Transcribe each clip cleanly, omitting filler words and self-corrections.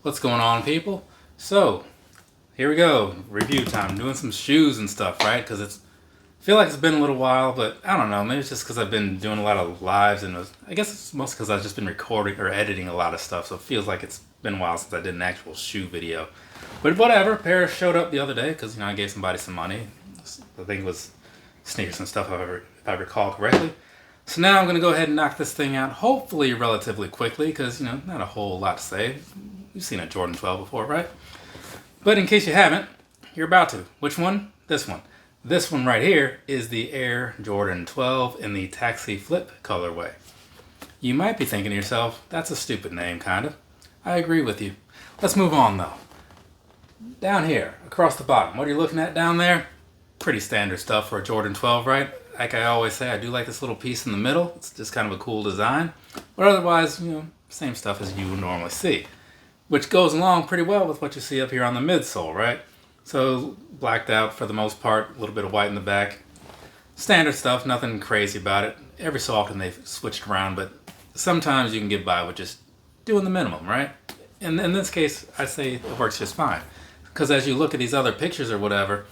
What's going on, people? So, here we go. Review time. Doing some shoes and stuff, right? Because I feel like it's been a little while, but I don't know. Maybe it's just because I've been doing a lot of lives, and I guess it's mostly because I've just been recording or editing a lot of stuff. So it feels like it's been a while since I did an actual shoe video. But whatever. Pair showed up the other day because I gave somebody some money. I think it was sneakers and stuff, if I recall correctly. So now I'm going to go ahead and knock this thing out, hopefully relatively quickly, because, not a whole lot to say. You've seen a Jordan 12 before, right? But in case you haven't, you're about to. Which one? This one. This one right here is the Air Jordan 12 in the Taxi Flip colorway. You might be thinking to yourself, that's a stupid name, kind of. I agree with you. Let's move on, though. Down here, across the bottom, what are you looking at down there? Pretty standard stuff for a Jordan 12, right? Like I always say, I do like this little piece in the middle. It's just kind of a cool design. But otherwise, same stuff as you would normally see. Which goes along pretty well with what you see up here on the midsole, right? So, blacked out for the most part, a little bit of white in the back. Standard stuff, nothing crazy about it. Every so often they've switched around, but sometimes you can get by with just doing the minimum, right? And in this case, I say it works just fine. Because as you look at these other pictures or whatever,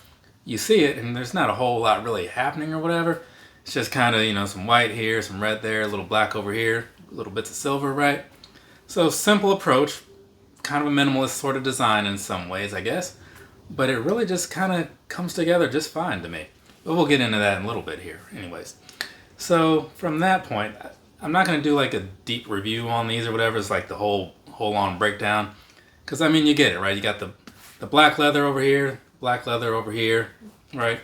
you see it, and there's not a whole lot really happening or whatever. It's just kind of, some white here, some red there, a little black over here, little bits of silver, right? So simple approach, kind of a minimalist sort of design in some ways, I guess. But it really just kind of comes together just fine to me. But we'll get into that in a little bit here anyways. So from that point, I'm not going to do like a deep review on these or whatever. It's like the whole on breakdown. Because, you get it, right? You got the black leather over here, black leather over here, right?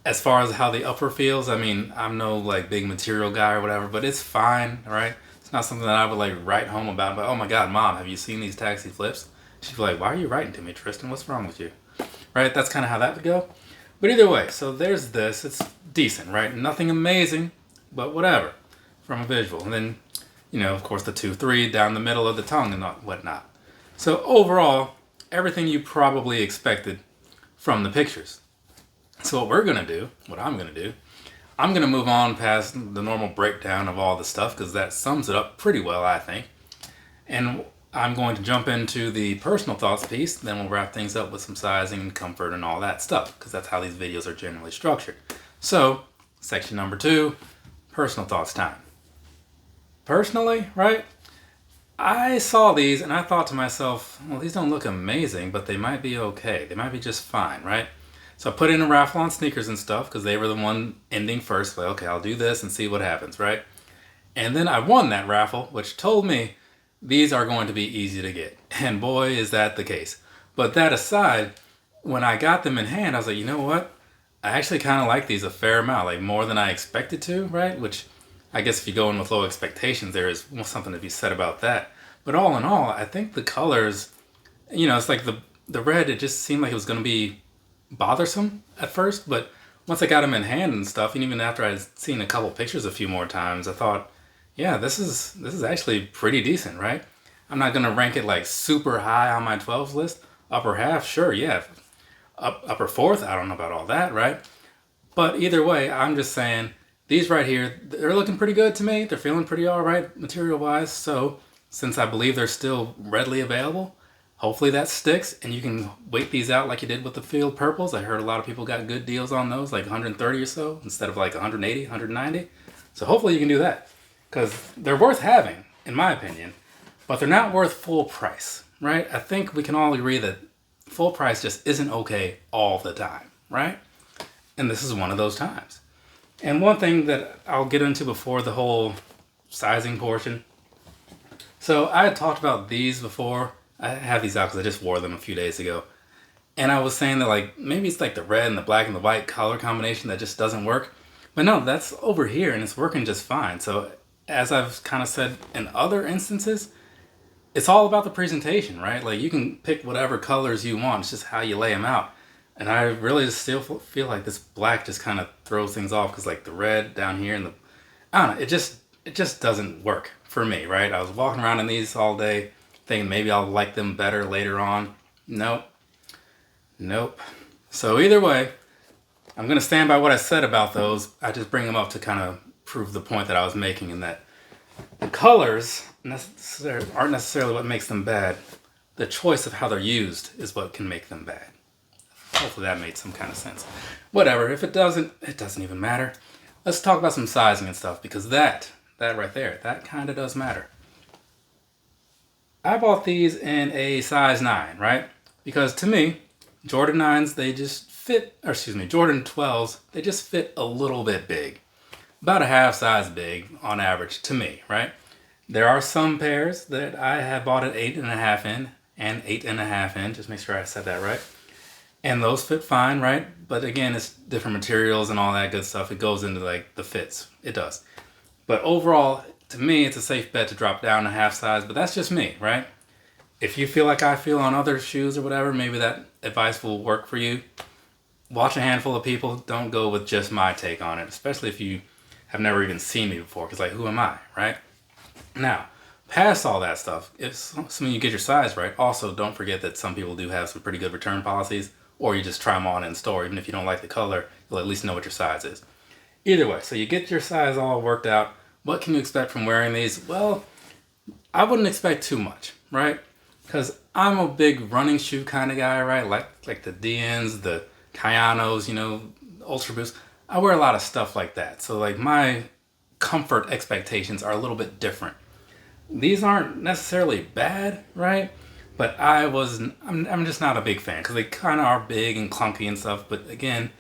As far as how the upper feels, I'm no like big material guy or whatever, but it's fine, right? It's not something that I would like write home about, but oh my God, Mom, have you seen these taxi flips? She'd be like, why are you writing to me, Tristan? What's wrong with you? Right? That's kind of how that would go. But either way, so there's this. It's decent, right? Nothing amazing, but whatever from a visual. And then, of course, the 2-3 down the middle of the tongue and whatnot. So overall, everything you probably expected from the pictures. So what I'm going to do, I'm going to move on past the normal breakdown of all the stuff because that sums it up pretty well, I think. And I'm going to jump into the personal thoughts piece, then we'll wrap things up with some sizing and comfort and all that stuff because that's how these videos are generally structured. So, section number 2, personal thoughts time. Personally, right? I saw these and I thought to myself, well, these don't look amazing, but they might be okay. They might be just fine, right? So I put in a raffle on sneakers and stuff because they were the one ending first. Like, okay, I'll do this and see what happens, right? And then I won that raffle, which told me these are going to be easy to get. And boy, is that the case. But that aside, when I got them in hand, I was like, you know what? I actually kind of like these a fair amount, like more than I expected to, right? Which I guess if you go in with low expectations, there is something to be said about that. But all in all, I think the colors, it's like the red, it just seemed like it was going to be bothersome at first. But once I got them in hand and stuff, and even after I'd seen a couple pictures a few more times, I thought, yeah, this is actually pretty decent, right? I'm not going to rank it like super high on my 12s list. Upper half, sure, yeah. Upper fourth, I don't know about all that, right? But either way, I'm just saying, these right here, they're looking pretty good to me. They're feeling pretty all right material-wise. So since I believe they're still readily available, hopefully that sticks and you can wait these out like you did with the field purples. I heard a lot of people got good deals on those, like 130 or so instead of like 180, 190. So hopefully you can do that because they're worth having, in my opinion, but they're not worth full price, right? I think we can all agree that full price just isn't okay all the time, right? And this is one of those times. And one thing that I'll get into before the whole sizing portion. So I had talked about these before. I have these out because I just wore them a few days ago. And I was saying that like maybe it's like the red and the black and the white color combination that just doesn't work. But no, that's over here and it's working just fine. So as I've kind of said in other instances, it's all about the presentation, right? Like you can pick whatever colors you want. It's just how you lay them out. And I really still feel like this black just kind of throws things off because like the red down here and I don't know, it just doesn't work for me, right? I was walking around in these all day thinking maybe I'll like them better later on. Nope. So either way, I'm going to stand by what I said about those. I just bring them up to kind of prove the point that I was making in that the colors aren't necessarily what makes them bad, the choice of how they're used is what can make them bad. Hopefully that made some kind of sense. Whatever, if it doesn't even matter. Let's talk about some sizing and stuff, because that right there, that kind of does matter. I bought these in a size 9, right? Because to me, Jordan 9s, they just fit, or excuse me, Jordan 12s, they just fit a little bit big. About a half size big on average to me, right? There are some pairs that I have bought at 8.5 in and 8.5 in, just make sure I said that right. And those fit fine, right? But again, it's different materials and all that good stuff. It goes into like the fits, it does. But overall, to me, it's a safe bet to drop down a half size, but that's just me, right? If you feel like I feel on other shoes or whatever, maybe that advice will work for you. Watch a handful of people. Don't go with just my take on it, especially if you have never even seen me before, because like, who am I, right? Now, past all that stuff, if something you get your size right, also don't forget that some people do have some pretty good return policies, or you just try them on in store. Even if you don't like the color, you'll at least know what your size is. Either way, so you get your size all worked out. What can you expect from wearing these? Well, I wouldn't expect too much, right? Because I'm a big running shoe kind of guy, right? Like the DNs, the Kayanos, you know, Ultra Boost. I wear a lot of stuff like that. So like my comfort expectations are a little bit different. These aren't necessarily bad, right? But I'm just not a big fan because they kind of are big and clunky and stuff. But again,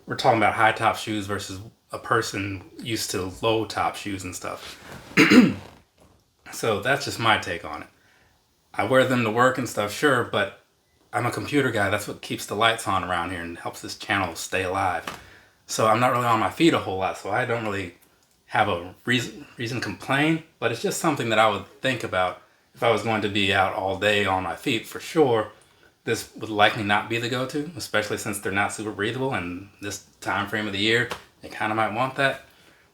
we're talking about high top shoes versus a person used to low top shoes and stuff. So that's just my take on it. I wear them to work and stuff, sure, but I'm a computer guy. That's what keeps the lights on around here and helps this channel stay alive. So I'm not really on my feet a whole lot, so I don't really have a reason to complain, but it's just something that I would think about if I was going to be out all day on my feet. For sure, this would likely not be the go-to, especially since they're not super breathable, and this time frame of the year, they kind of might want that.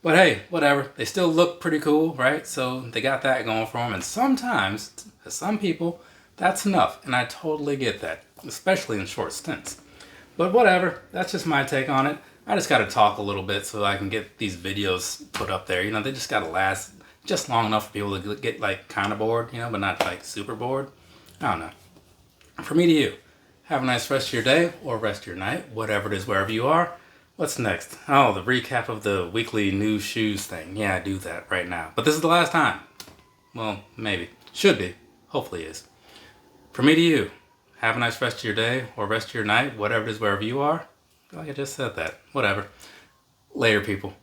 But hey, whatever. They still look pretty cool, right? So they got that going for them, and sometimes, to some people, that's enough, and I totally get that, especially in short stints. But whatever, that's just my take on it. I just got to talk a little bit so I can get these videos put up there. You know, they just got to last just long enough for people to get like kind of bored, you know, but not like super bored. I don't know. From me to you, have a nice rest of your day or rest of your night, whatever it is, wherever you are. What's next? Oh, the recap of the weekly new shoes thing. Yeah, I do that right now. But this is the last time. Well, maybe. Should be. Hopefully is. From me to you, have a nice rest of your day or rest of your night, whatever it is, wherever you are. Like I just said that. Whatever. Later, people.